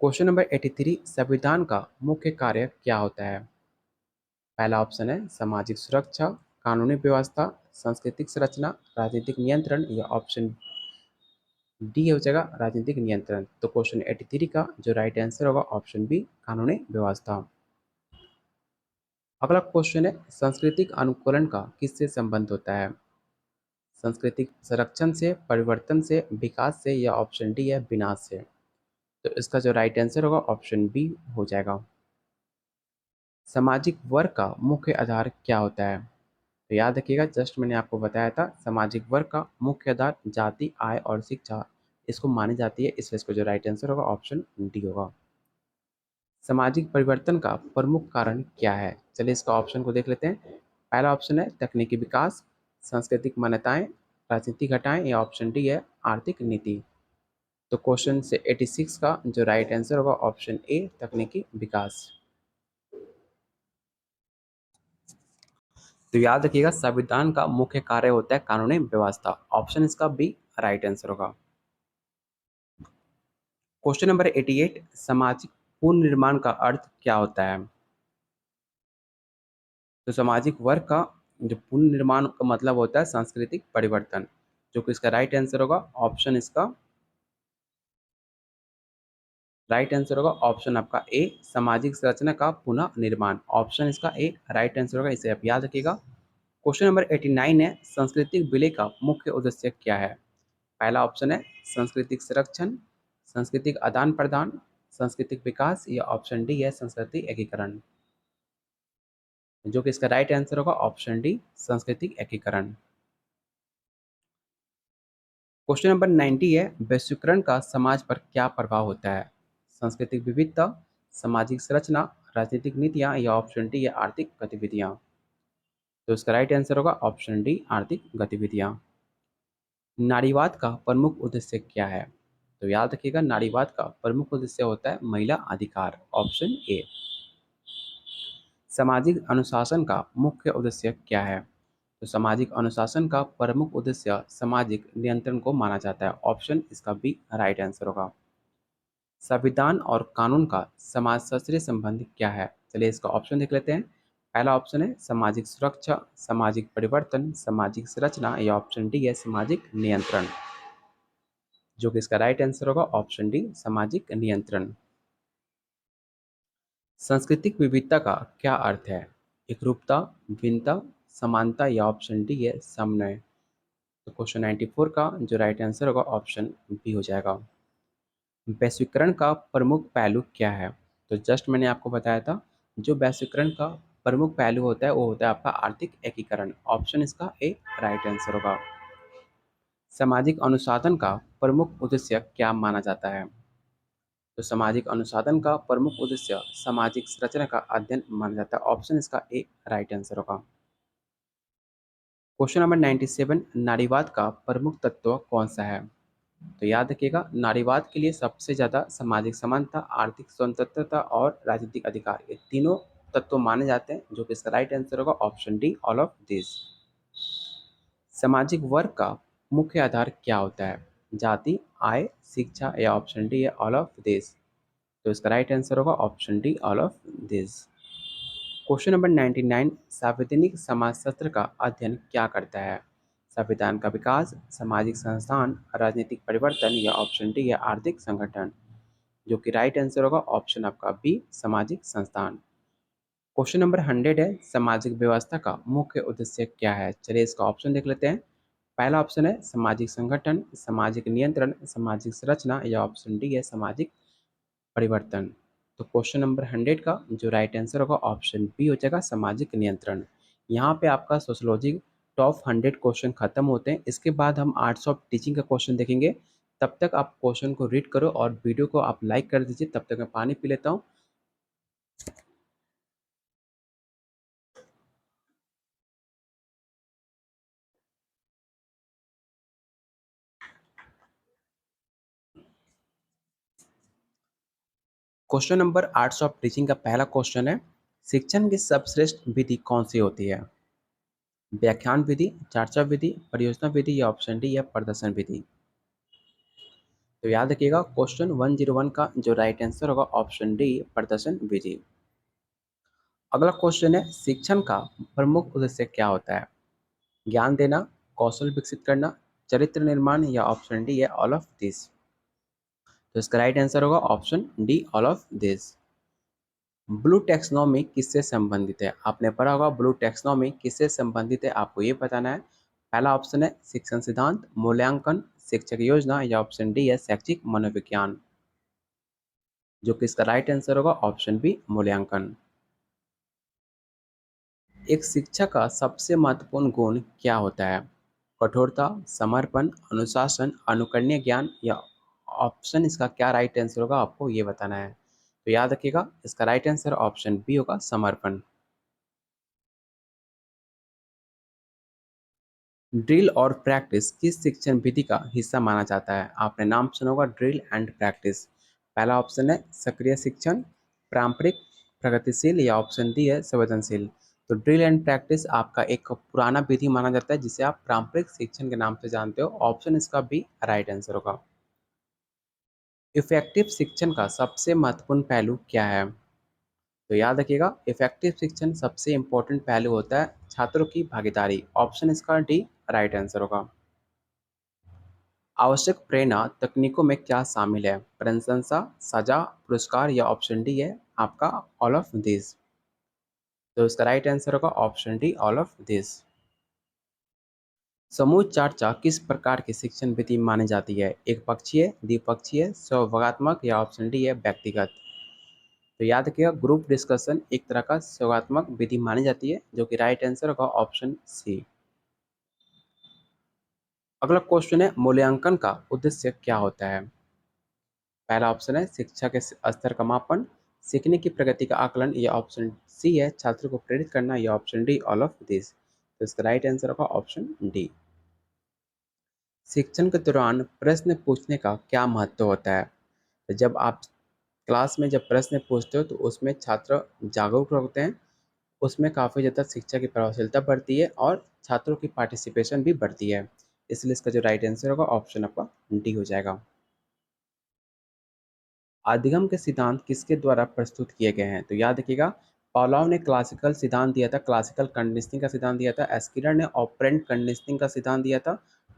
[SPEAKER 1] क्वेश्चन नंबर 83, संविधान का मुख्य कार्य क्या होता है? पहला ऑप्शन है सामाजिक सुरक्षा, कानूनी व्यवस्था, सांस्कृतिक संरचना, राजनीतिक नियंत्रण, या ऑप्शन डी हो जाएगा राजनीतिक नियंत्रण। तो क्वेश्चन 83 का जो राइट आंसर होगा ऑप्शन बी, कानूनी व्यवस्था। अगला क्वेश्चन है सांस्कृतिक अनुकूलन का किससे संबंध होता है? सांस्कृतिक संरक्षण से, परिवर्तन से, विकास से, या ऑप्शन डी है विनाश से। तो इसका जो राइट आंसर होगा ऑप्शन बी हो जाएगा। सामाजिक वर्ग का मुख्य आधार क्या होता है? तो याद रखिएगा, जस्ट मैंने आपको बताया था सामाजिक वर्ग का मुख्य आधार जाति, आय और शिक्षा इसको मानी जाती है, इसलिए इसको जो राइट आंसर होगा ऑप्शन डी होगा। सामाजिक परिवर्तन का प्रमुख कारण क्या है? चलिए इसका ऑप्शन को देख लेते हैं। पहला ऑप्शन है तकनीकी विकास, सांस्कृतिक मान्यताएं, राजनीतिक घटाएं, या ऑप्शन डी है आर्थिक नीति। तो क्वेश्चन से 86 का जो राइट आंसर होगा ऑप्शन ए, तकनीकी विकास। तो याद रखिएगा, संविधान का मुख्य कार्य होता है कानूनी व्यवस्था, ऑप्शन इसका बी राइट आंसर होगा। क्वेश्चन नंबर 88, सामाजिक पुनर्निर्माण का अर्थ क्या होता है? तो सामाजिक वर्ग का जो पुनर्निर्माण का मतलब होता है सांस्कृतिक परिवर्तन, जो कि इसका राइट आंसर होगा ऑप्शन इसका राइट आंसर होगा ऑप्शन आपका ए, सामाजिक संरचना का पुनः निर्माण, ऑप्शन इसका ए राइट आंसर होगा, इसे आप याद रखिएगा। क्वेश्चन नंबर 89 है सांस्कृतिक विलय का मुख्य उद्देश्य क्या है? पहला ऑप्शन है सांस्कृतिक संरक्षण, सांस्कृतिक आदान प्रदान, सांस्कृतिक विकास, या ऑप्शन डी है सांस्कृतिक एकीकरण। जो कि इसका राइट आंसर होगा ऑप्शन डी, सांस्कृतिक एकीकरण। क्वेश्चन नंबर 90 है वैश्वीकरण का समाज पर क्या प्रभाव होता है? सांस्कृतिक विविधता, सामाजिक संरचना, राजनीतिक नीतियां, या ऑप्शन डी है आर्थिक गतिविधियां। तो इसका राइट आंसर होगा ऑप्शन डी, आर्थिक गतिविधियां। नारीवाद का प्रमुख उद्देश्य क्या है? तो याद रखिएगा, नारीवाद का प्रमुख उद्देश्य होता है महिला अधिकार, ऑप्शन ए। सामाजिक अनुशासन का मुख्य उद्देश्य क्या है? तो सामाजिक अनुशासन का प्रमुख उद्देश्य सामाजिक नियंत्रण को माना जाता है, ऑप्शन इसका बी राइट आंसर होगा। संविधान और कानून का समाजशास्त्रीय संबंध क्या है? चलिए इसका ऑप्शन देख लेते हैं। पहला ऑप्शन है सामाजिक सुरक्षा, सामाजिक परिवर्तन, सामाजिक संरचना या ऑप्शन डी है सामाजिक नियंत्रण, जो कि इसका राइट आंसर होगा ऑप्शन डी सामाजिक नियंत्रण। सांस्कृतिक विविधता का क्या अर्थ है? एकरूपता, भिन्नता, समानता या ऑप्शन डी है समन्वय। तो क्वेश्चन 94 का जो राइट आंसर होगा ऑप्शन बी हो जाएगा। वैश्वीकरण का प्रमुख पहलू क्या है? तो जस्ट मैंने आपको बताया था, जो वैश्वीकरण का प्रमुख पहलू होता है वो होता है आपका आर्थिक एकीकरण, ऑप्शन इसका ए राइट आंसर होगा। सामाजिक अनुशासन का प्रमुख उद्देश्य क्या माना जाता है? तो सामाजिक अनुशासन का प्रमुख उद्देश्य सामाजिक संरचना का अध्ययन माना जाता है, ऑप्शन इसका ए राइट आंसर होगा। क्वेश्चन नंबर 97, नारीवाद का प्रमुख तत्व कौन सा है? तो याद रखिएगा, नारीवाद के लिए सबसे ज़्यादा सामाजिक समानता, आर्थिक स्वतंत्रता और राजनीतिक अधिकार, ये तीनों तत्व माने जाते हैं, जो कि इसका राइट आंसर होगा option D all of this. सामाजिक वर्ग का मुख्य आधार क्या होता है? जाति, आय, शिक्षा या ऑप्शन डी है ऑल ऑफ दिस। तो इसका राइट आंसर होगा option D all of this. Question number 99, सार्वजनिक समाजशास्त्र का अध्ययन क्या करता है? संविधान का विकास, सामाजिक संस्थान, राजनीतिक परिवर्तन या ऑप्शन डी है आर्थिक संगठन, जो कि राइट आंसर होगा ऑप्शन आपका बी सामाजिक संस्थान। क्वेश्चन नंबर 100 है, सामाजिक व्यवस्था का मुख्य उद्देश्य क्या है? चलिए इसका ऑप्शन देख लेते हैं। पहला ऑप्शन है सामाजिक संगठन, सामाजिक नियंत्रण, सामाजिक संरचना या ऑप्शन डी है सामाजिक परिवर्तन। तो क्वेश्चन नंबर 100 का जो राइट आंसर होगा ऑप्शन बी हो जाएगा सामाजिक नियंत्रण। यहाँ पे आपका सोशोलॉजी टॉप 100 क्वेश्चन खत्म होते हैं, इसके बाद हम आर्ट्स ऑफ टीचिंग का क्वेश्चन देखेंगे। तब तक आप क्वेश्चन को रीड करो और वीडियो को आप लाइक कर दीजिए। तब तक मैं पानी पी लेता हूँ। Question number arts of teaching का पहला क्वेश्चन है, शिक्षण की सर्वश्रेष्ठ विधि कौन सी होती है? व्याख्यान विधि, चर्चा विधि, परियोजना विधि या ऑप्शन डी या प्रदर्शन विधि। तो याद रखिएगा, क्वेश्चन 101 का जो राइट आंसर होगा ऑप्शन डी प्रदर्शन विधि। अगला क्वेश्चन है, शिक्षण का प्रमुख उद्देश्य क्या होता है? ज्ञान देना, कौशल विकसित करना, चरित्र निर्माण या ऑप्शन डी है ऑल ऑफ दिस। तो इसका राइट आंसर होगा option D all of this. Blue taxonomy किससे संबंधित है? आपने पढ़ा होगा ब्लू टेक्सोनॉमी किससे संबंधित है, आपको ये बताना है। पहला ऑप्शन है शिक्षण सिद्धांत, मूल्यांकन, शिक्षक योजना या ऑप्शन डी है शैक्षिक मनोविज्ञान, जो कि इसका राइट आंसर होगा ऑप्शन बी मूल्यांकन। एक शिक्षक का सबसे महत्वपूर्ण गुण क्या होता है? कठोरता, समर्पण, अनुशासन, अनुकरणीय ज्ञान या ऑप्शन इसका क्या राइट आंसर होगा, आपको ये बताना है। तो याद रखिएगा, इसका राइट आंसर ऑप्शन बी होगा समर्पण। ड्रिल और प्रैक्टिस किस शिक्षण विधि का हिस्सा माना जाता है? आपने नाम सुना होगा ड्रिल एंड प्रैक्टिस। पहला ऑप्शन है सक्रिय शिक्षण, पारंपरिक, प्रगतिशील या ऑप्शन डी है संवेदनशील। तो ड्रिल एंड प्रैक्टिस आपका एक पुराना विधि माना जाता है, जिसे आप पारंपरिक शिक्षण के नाम से जानते हो, ऑप्शन इसका बी राइट आंसर होगा। इफेक्टिव शिक्षण का सबसे महत्वपूर्ण पहलू क्या है? तो याद रखिएगा, इफेक्टिव शिक्षण सबसे इंपॉर्टेंट पहलू होता है छात्रों की भागीदारी, ऑप्शन इसका डी राइट आंसर होगा। आवश्यक प्रेरणा तकनीकों में क्या शामिल है? प्रशंसा, सजा, पुरस्कार या ऑप्शन डी है आपका ऑल ऑफ दिस। तो इसका राइट आंसर होगा option D all of this. समूह चर्चा किस प्रकार की शिक्षण विधि मानी जाती है? एक पक्षीय, द्विपक्षीय, सहयोगात्मक या ऑप्शन डी है व्यक्तिगत। तो याद रखिएगा, ग्रुप डिस्कशन एक तरह का सहयोगात्मक विधि मानी जाती है, जो कि राइट आंसर होगा ऑप्शन सी। अगला क्वेश्चन है, मूल्यांकन का उद्देश्य क्या होता है? पहला ऑप्शन है शिक्षा के स्तर का मापन, सीखने की प्रगति का आकलन या ऑप्शन सी है छात्रों को प्रेरित करना या option D all of this. तो इसका राइट आंसर होगा ऑप्शन डी। शिक्षण के दौरान प्रश्न पूछने का क्या महत्व होता है? तो जब आप क्लास में जब प्रश्न पूछते हो तो उसमें छात्र जागरूक होते हैं, उसमें काफ़ी ज़्यादा शिक्षा की प्रभावशीलता बढ़ती है और छात्रों की पार्टिसिपेशन भी बढ़ती है। इसलिए इसका जो राइट आंसर होगा ऑप्शन आपका डी हो जाएगा। अधिगम के सिद्धांत किसके द्वारा प्रस्तुत किए गए हैं? तो याद रखिएगा, पावलोव ने क्लासिकल सिद्धांत दिया था, क्लासिकल कंडीशनिंग का सिद्धांत दिया था। स्किनर ने ऑपरेंट कंडीशनिंग का सिद्धांत दिया था।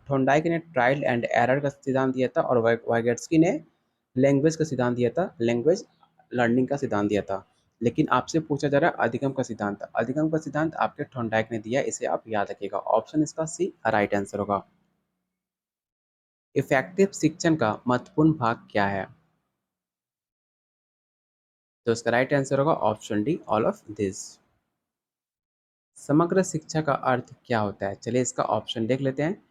[SPEAKER 1] थॉर्नडाइक ने ट्रायल एंड एरर का सिद्धांत दिया था और वाइगोत्स्की ने लैंग्वेज का सिद्धांत दिया था, लैंग्वेज लर्निंग का सिद्धांत दिया था। लेकिन आपसे पूछा जा रहा है अधिगम का सिद्धांत। अधिगम का सिद्धांत आपके थॉर्नडाइक ने दिया, इसे आप याद रखिएगा। ऑप्शन इसका सी राइट आंसर होगा। इफेक्टिव शिक्षण का महत्वपूर्ण भाग क्या है? तो इसका राइट आंसर होगा option D, all of this. समग्र शिक्षा का अर्थ क्या होता है? चलिए इसका ऑप्शन देख लेते हैं।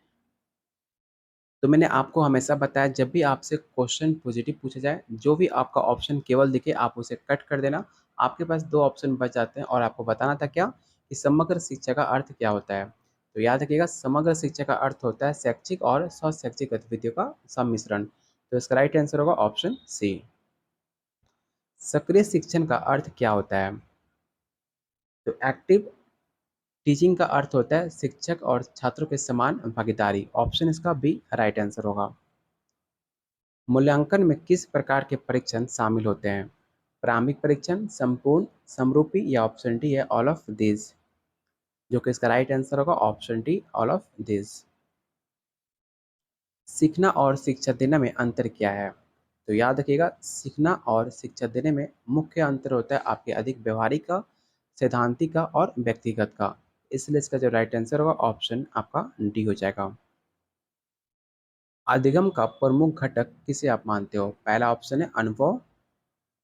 [SPEAKER 1] तो मैंने आपको हमेशा बताया, जब भी आपसे क्वेश्चन पॉजिटिव पूछा जाए, जो भी आपका ऑप्शन केवल दिखे आप उसे कट कर देना। आपके पास दो ऑप्शन बच जाते हैं और आपको बताना था क्या कि समग्र शिक्षा का अर्थ क्या होता है। तो याद रखिएगा, समग्र शिक्षा का अर्थ होता है शैक्षिक और स्व शैक्षिक गतिविधियों का सम्मिश्रण। तो इसका राइट आंसर होगा ऑप्शन सी। सक्रिय शिक्षण का अर्थ क्या होता है? तो एक्टिव टीचिंग का अर्थ होता है शिक्षक और छात्रों के समान भागीदारी। ऑप्शन इसका बी राइट आंसर होगा। मूल्यांकन में किस प्रकार के परीक्षण शामिल होते हैं? प्रारंभिक परीक्षण, संपूर्ण, समरूपी या ऑप्शन डी है ऑल ऑफ दिस, जो कि इसका राइट आंसर होगा option D, all of this. सीखना और शिक्षा देने में अंतर क्या है? तो याद रखिएगा, सीखना और शिक्षा देने में मुख्य अंतर होता है आपके अधिक व्यवहारिक का, सैद्धांतिक का और व्यक्तिगत का। इसलिए इसका जो राइट आंसर होगा ऑप्शन आपका डी हो जाएगा। अधिगम का प्रमुख घटक किसे आप मानते हो? पहला ऑप्शन है अनुभव,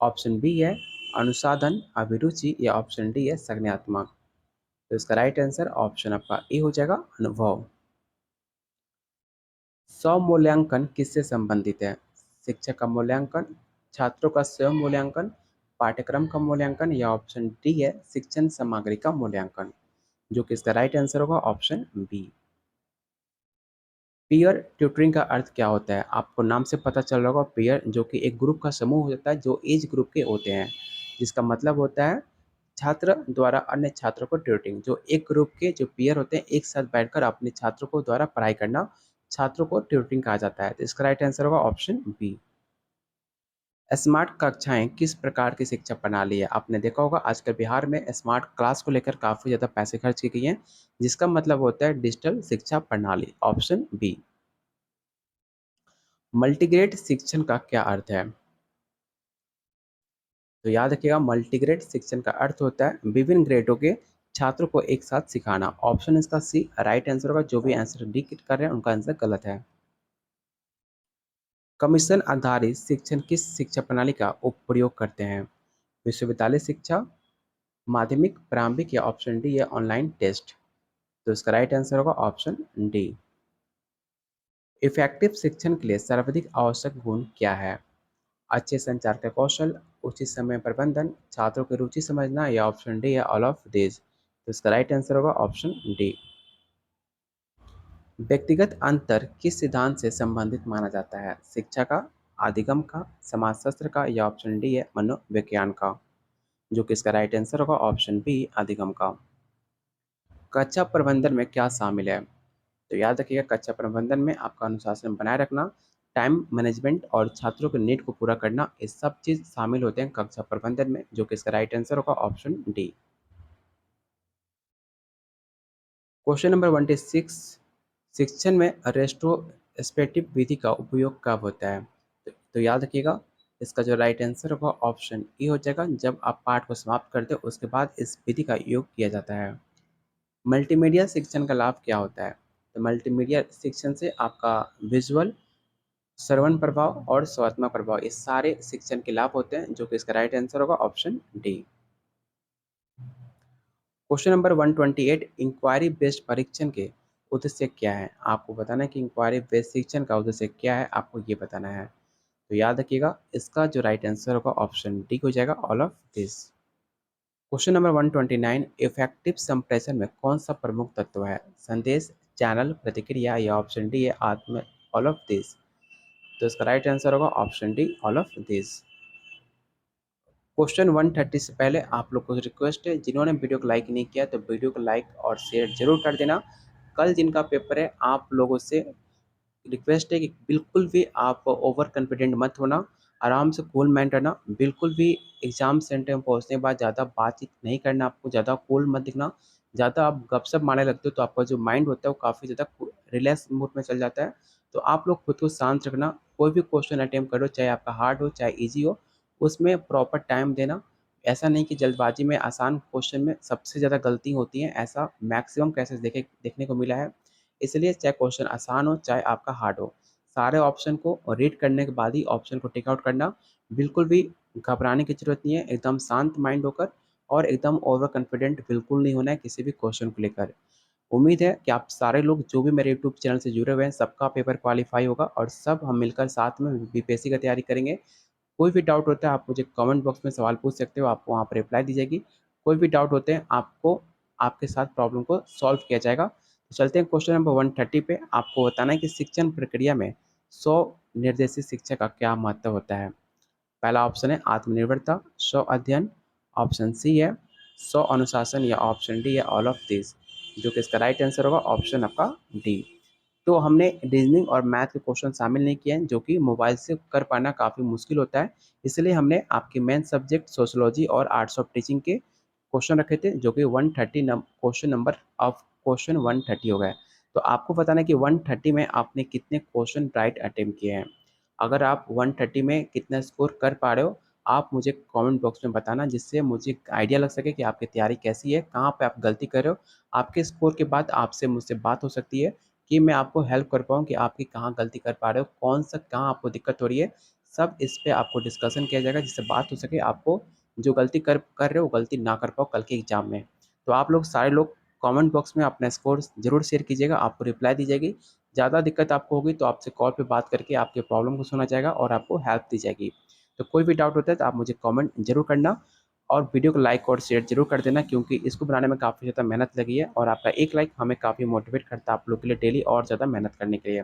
[SPEAKER 1] ऑप्शन बी है अनुसाधन, अभिरुचि या ऑप्शन डी है संज्ञानात्मक। तो इसका राइट आंसर ऑप्शन आपका ए हो जाएगा, अनुभव। स्व मूल्यांकन किससे संबंधित है? शिक्षक का मूल्यांकन, छात्रों का स्वयं मूल्यांकन, पाठ्यक्रम का मूल्यांकन या ऑप्शन डी है शिक्षण सामग्री का मूल्यांकन, जो कि इसका राइट आंसर होगा ऑप्शन बी। पीयर ट्यूटरिंग का अर्थ क्या होता है? आपको नाम से पता चल रहा होगा, पीयर जो कि एक ग्रुप का समूह होता है जो एज ग्रुप के होते हैं, जिसका मतलब होता है छात्र द्वारा अन्य छात्रों को ट्यूटरिंग। जो एक ग्रुप के जो पीयर होते हैं एक साथ बैठकर अपने छात्रों को द्वारा पढ़ाई करना, छात्रों को ट्यूटरिंग कहा जाता है। तो इसका राइट आंसर होगा ऑप्शन बी। स्मार्ट कक्षाएं किस प्रकार की शिक्षा प्रणाली है? आपने देखा होगा आजकल बिहार में स्मार्ट क्लास को लेकर काफी ज्यादा पैसे खर्च की गई हैं, जिसका मतलब होता है डिजिटल शिक्षा प्रणाली। Option B. मल्टीग्रेड शिक्षण का क्या अर्थ है? तो याद रखिएगा, मल्टीग्रेड शिक्षण का अर्थ होता है विभिन्न ग्रेडों के छात्रों को एक साथ सिखाना। ऑप्शन इसका सी राइट आंसर होगा। जो भी आंसर डी कर रहे हैं उनका आंसर गलत है। कमीशन आधारित शिक्षण किस शिक्षा प्रणाली का उपयोग करते हैं? विश्वविद्यालय शिक्षा, माध्यमिक, प्रारंभिक या ऑप्शन डी है ऑनलाइन टेस्ट। तो इसका राइट आंसर होगा ऑप्शन डी। इफेक्टिव शिक्षण के लिए सर्वाधिक आवश्यक गुण क्या है? अच्छे संचार का कौशल, उचित समय प्रबंधन, छात्रों की रुचि समझना या ऑप्शन डी है ऑल ऑफ दिस। तो इसका राइट आंसर होगा ऑप्शन डी। व्यक्तिगत अंतर किस सिद्धांत से संबंधित माना जाता है? शिक्षा का, अधिगम का, समाजशास्त्र का या ऑप्शन डी है मनोविज्ञान का, जो कि इसका राइट आंसर होगा ऑप्शन बी, अधिगम का। कक्षा प्रबंधन में क्या शामिल है? तो याद रखिएगा, कक्षा प्रबंधन में आपका अनुशासन बनाए रखना, टाइम मैनेजमेंट और छात्रों के नीड को पूरा करना, ये सब चीज शामिल होते हैं कक्षा प्रबंधन में, जो कि इसका राइट आंसर होगा ऑप्शन डी। क्वेश्चन नंबर 26, शिक्षण में रेट्रोस्पेक्टिव विधि का उपयोग कब होता है? तो याद रखिएगा, इसका जो राइट आंसर होगा ऑप्शन ई हो जाएगा। जब आप पाठ को समाप्त करते हो उसके बाद इस विधि का उपयोग किया जाता है। मल्टीमीडिया शिक्षण का लाभ क्या होता है? तो मल्टीमीडिया शिक्षण से आपका विजुअल, श्रवण प्रभाव और स्वात्मक प्रभाव, ये सारे शिक्षण के लाभ होते हैं, जो कि इसका राइट आंसर होगा option D. Question number 128, inquiry based परीक्षण के उद्देश्य क्या है? आपको बताना है कि इंक्वायरी बेस्ड शिक्षण का उद्देश्य क्या है, आपको ये बताना है। तो याद रखिएगा, इसका जो राइट आंसर होगा ऑप्शन डी हो जाएगा, all of this. Question number 129, effective संप्रेषण में कौन सा प्रमुख तत्व है? संदेश, चैनल, प्रतिक्रिया या ऑप्शन डी है आत्म, ऑल ऑफ दिस। तो इसका राइट आंसर होगा option D, all of this. Question 130 से पहले आप लोग को रिक्वेस्ट है, जिन्होंने वीडियो को लाइक नहीं किया तो वीडियो को लाइक और शेयर जरूर कर देना। कल जिनका पेपर है आप लोगों से रिक्वेस्ट है कि बिल्कुल भी आप ओवर कॉन्फिडेंट मत होना। आराम से कूल माइंड रहना, बिल्कुल भी एग्ज़ाम सेंटर में पहुँचने के बाद ज़्यादा बातचीत नहीं करना आपको, ज़्यादा कूल मत दिखना। ज़्यादा आप गपशप मारने लगते हो तो आपका जो माइंड होता है वो काफ़ी ज़्यादा रिलैक्स मूड में चल जाता है। तो आप लोग खुद को शांत रखना, कोई भी क्वेश्चन अटेम्प्ट करो, चाहे आपका हार्ड हो, चाहे ईज़ी हो, उसमें प्रॉपर टाइम देना। ऐसा नहीं कि जल्दबाजी में आसान क्वेश्चन में सबसे ज़्यादा गलती होती है, ऐसा मैक्सिमम केसेस देखने को मिला है। इसलिए चाहे क्वेश्चन आसान हो, चाहे आपका हार्ड हो, सारे ऑप्शन को रीड करने के बाद ही ऑप्शन को टिक आउट करना। बिल्कुल भी घबराने की ज़रूरत नहीं है, एकदम शांत माइंड होकर और एकदम ओवर कॉन्फिडेंट बिल्कुल नहीं होना है किसी भी क्वेश्चन को लेकर। उम्मीद है कि आप सारे लोग जो भी मेरे यूट्यूब चैनल से जुड़े हुए हैं, सबका पेपर क्वालीफाई होगा और सब हम मिलकर साथ में बीपीएससी की तैयारी करेंगे। कोई भी डाउट होता है आप मुझे कमेंट बॉक्स में सवाल पूछ सकते हो, आपको वहाँ पर रिप्लाई दी जाएगी। कोई भी डाउट होते हैं आपको आपके साथ प्रॉब्लम को सॉल्व किया जाएगा। तो चलते हैं क्वेश्चन नंबर 130 पे। आपको बताना है कि शिक्षण प्रक्रिया में स्व निर्देशित शिक्षा का क्या महत्व होता है। पहला ऑप्शन है आत्मनिर्भरता, स्व अध्ययन, ऑप्शन सी है स्व अनुशासन या ऑप्शन डी है ऑल ऑफ दिस। जो कि इसका राइट आंसर होगा ऑप्शन आपका डी। तो हमने रीजनिंग और मैथ के क्वेश्चन शामिल नहीं किए हैं जो कि मोबाइल से कर पाना काफ़ी मुश्किल होता है। इसलिए हमने आपके मेन सब्जेक्ट सोशियोलॉजी और आर्ट्स ऑफ टीचिंग के क्वेश्चन रखे थे जो कि 130 क्वेश्चन नंबर ऑफ क्वेश्चन 130 हो गए। तो आपको बताना है कि 130 में आपने कितने क्वेश्चन राइट अटेम्प्ट किए हैं। अगर आप 130 में कितना स्कोर कर पा रहे हो, आप मुझे कमेंट बॉक्स में बताना, जिससे मुझे आइडिया लग सके कि आपकी तैयारी कैसी है, कहाँ पे आप गलती कर रहे हो। आपके स्कोर के बाद आपसे मुझसे बात हो सकती है कि मैं आपको हेल्प कर पाऊँ कि आपकी कहाँ गलती कर पा रहे हो, कौन-सा कहाँ आपको दिक्कत हो रही है। सब इस पे आपको डिस्कशन किया जाएगा, जिससे बात हो सके, आपको जो गलती कर कर रहे हो, वो गलती ना कर पाओ कल के एग्ज़ाम में। तो आप लोग सारे लोग कमेंट बॉक्स में अपना स्कोर ज़रूर शेयर कीजिएगा, आपको रिप्लाई दी जाएगी। ज़्यादा दिक्कत आपको होगी तो आपसे कॉल पे बात करके आपके प्रॉब्लम को सुना जाएगा और आपको हेल्प दी जाएगी। तो कोई भी डाउट होता है तो आप मुझे कमेंट ज़रूर करना और वीडियो को लाइक और शेयर ज़रूर कर देना, क्योंकि इसको बनाने में काफ़ी ज़्यादा मेहनत लगी है और आपका एक लाइक हमें काफ़ी मोटिवेट करता है आप लोग के लिए डेली और ज़्यादा मेहनत करने के लिए।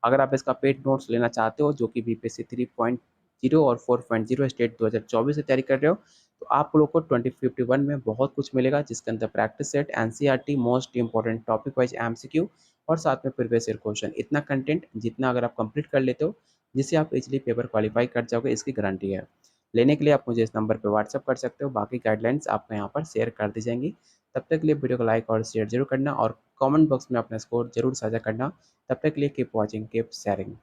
[SPEAKER 1] अगर आप इसका पेड नोट्स लेना चाहते हो जो कि बीपीएससी 3.0 और 4.0 स्टेट 2024 से तैयारी कर रहे हो, तो आप लोग को 2051 में बहुत कुछ मिलेगा, जिसके अंदर practice set, NCERT, most important topic wise MCQ और साथ में प्रीवियस ईयर क्वेश्चन। इतना कंटेंट जितना अगर आप कंप्लीट कर लेते हो, जिससे आप इजीली पेपर क्वालिफाई कर जाओगे, इसकी गारंटी है। लेने के लिए आप मुझे इस नंबर पे व्हाट्सएप कर सकते हो, बाकी गाइडलाइंस आपको यहाँ पर शेयर कर दी जाएंगी। तब तक के लिए वीडियो को लाइक और शेयर जरूर करना और कमेंट बॉक्स में अपना स्कोर जरूर साझा करना। तब तक के लिए कीप वॉचिंग, कीप शेयरिंग।